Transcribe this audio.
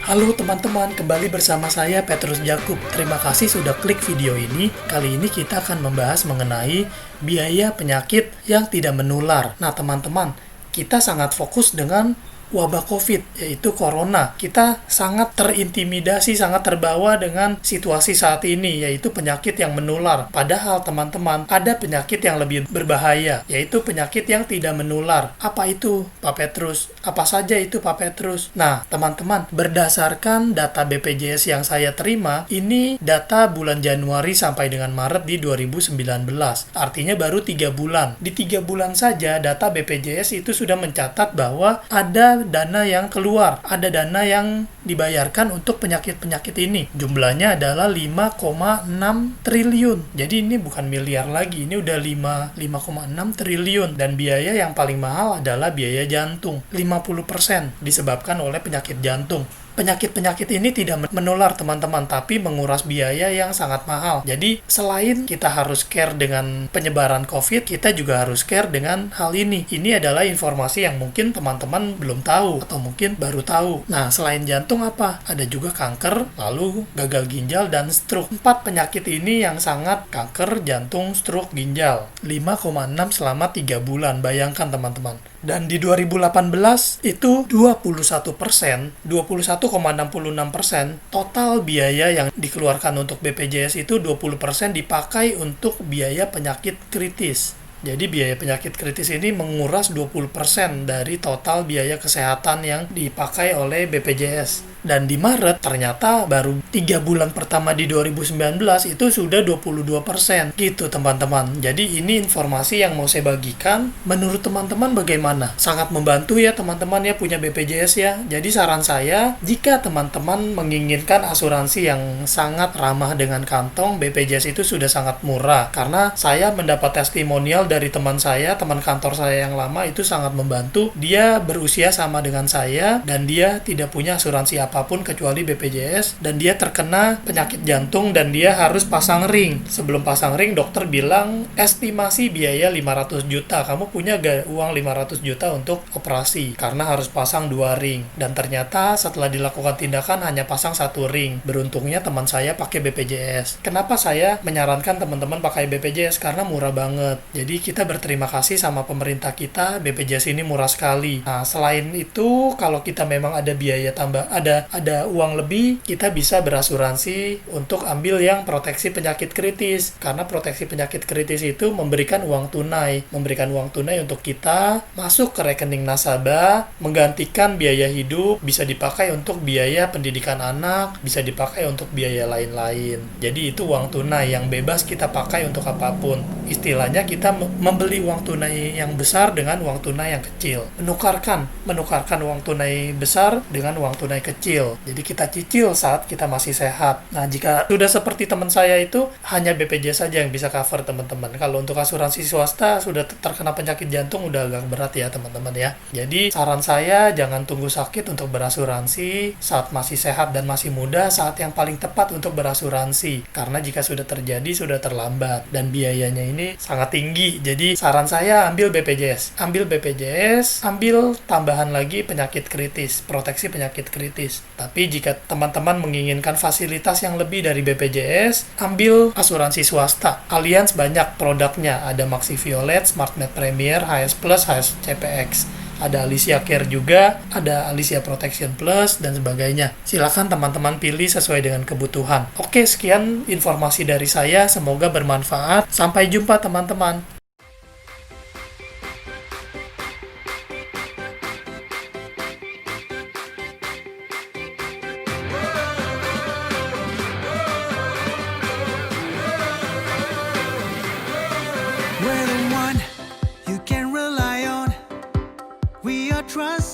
Halo teman-teman, kembali bersama saya Petrus Jakub. Terima kasih sudah klik video ini. Kali ini kita akan membahas mengenai biaya penyakit yang tidak menular. Nah teman-teman, kita sangat fokus dengan wabah COVID, yaitu Corona. Kita sangat terintimidasi, sangat terbawa dengan situasi saat ini, yaitu penyakit yang menular. Padahal teman-teman, ada penyakit yang lebih berbahaya, yaitu penyakit yang tidak menular. Apa itu, Pak Petrus? Apa saja itu, Pak Petrus? Nah, teman-teman, berdasarkan data BPJS yang saya terima, ini data bulan Januari sampai dengan Maret di 2019. Artinya baru 3 bulan. Di 3 bulan saja, data BPJS itu sudah mencatat bahwa ada dana yang keluar, ada dana yang dibayarkan untuk penyakit-penyakit ini. Jumlahnya adalah 5,6 triliun. Jadi ini bukan miliar lagi, ini udah 5,6 triliun. Dan biaya yang paling mahal adalah biaya jantung. 50% disebabkan oleh penyakit jantung. Penyakit-penyakit ini tidak menular teman-teman, tapi menguras biaya yang sangat mahal. Jadi selain kita harus care dengan penyebaran COVID, kita juga harus care dengan hal ini. Ini adalah informasi yang mungkin teman-teman belum tahu atau mungkin baru tahu. Nah, selain jantung apa? Ada juga kanker, lalu gagal ginjal dan stroke. 4 penyakit ini yang sangat kanker, jantung, stroke, ginjal. 5,6 selama 3 bulan. Bayangkan teman-teman. Dan di 2018 itu 21,66% total biaya yang dikeluarkan untuk BPJS itu 20% dipakai untuk biaya penyakit kritis. Jadi biaya penyakit kritis ini menguras 20% dari total biaya kesehatan yang dipakai oleh BPJS. Dan di Maret ternyata baru 3 bulan pertama di 2019 itu sudah 22%. Gitu teman-teman. Jadi ini informasi yang mau saya bagikan. Menurut teman-teman bagaimana? Sangat membantu ya teman-teman ya punya BPJS ya. Jadi saran saya, jika teman-teman menginginkan asuransi yang sangat ramah dengan kantong, BPJS itu sudah sangat murah. Karena saya mendapat testimonial dari teman saya, teman kantor saya yang lama itu sangat membantu. Dia berusia sama dengan saya dan dia tidak punya asuransi apapun kecuali BPJS, dan dia terkena penyakit jantung dan dia harus pasang ring. Sebelum pasang ring, dokter bilang estimasi biaya 500 juta. Kamu punya gak uang 500 juta untuk operasi? Karena harus pasang 2 ring. Dan ternyata setelah dilakukan tindakan hanya pasang 1 ring. Beruntungnya teman saya pakai BPJS. Kenapa saya menyarankan teman-teman pakai BPJS? Karena murah banget. Jadi kita berterima kasih sama pemerintah kita, BPJS ini murah sekali. Nah, selain itu, kalau kita memang ada biaya tambah, ada uang lebih, kita bisa berasuransi untuk ambil yang proteksi penyakit kritis. Karena proteksi penyakit kritis itu memberikan uang tunai untuk kita masuk ke rekening nasabah, menggantikan biaya hidup, bisa dipakai untuk biaya pendidikan anak, bisa dipakai untuk biaya lain-lain. Jadi itu uang tunai yang bebas kita pakai untuk apapun. Istilahnya kita membeli uang tunai yang besar dengan uang tunai yang kecil. Menukarkan uang tunai besar dengan uang tunai kecil. Jadi kita cicil saat kita masih sehat. Nah, jika sudah seperti teman saya itu, hanya BPJS saja yang bisa cover teman-teman. Kalau untuk asuransi swasta sudah terkena penyakit jantung udah agak berat ya teman-teman ya. Jadi saran saya jangan tunggu sakit untuk berasuransi. Saat masih sehat dan masih muda, saat yang paling tepat untuk berasuransi. Karena jika sudah terjadi sudah terlambat dan biayanya ini sangat tinggi. Jadi saran saya ambil BPJS, ambil tambahan lagi penyakit kritis, proteksi penyakit kritis. Tapi jika teman-teman menginginkan fasilitas yang lebih dari BPJS, ambil asuransi swasta. Allianz banyak produknya, ada Maxi Violet, SmartMed Premier, HS Plus, HS CPX. Ada Alicia Care juga, ada Alicia Protection Plus, dan sebagainya. Silakan teman-teman pilih sesuai dengan kebutuhan. Oke, sekian informasi dari saya. Semoga bermanfaat. Sampai jumpa teman-teman. We're the one you can rely on. We are trust.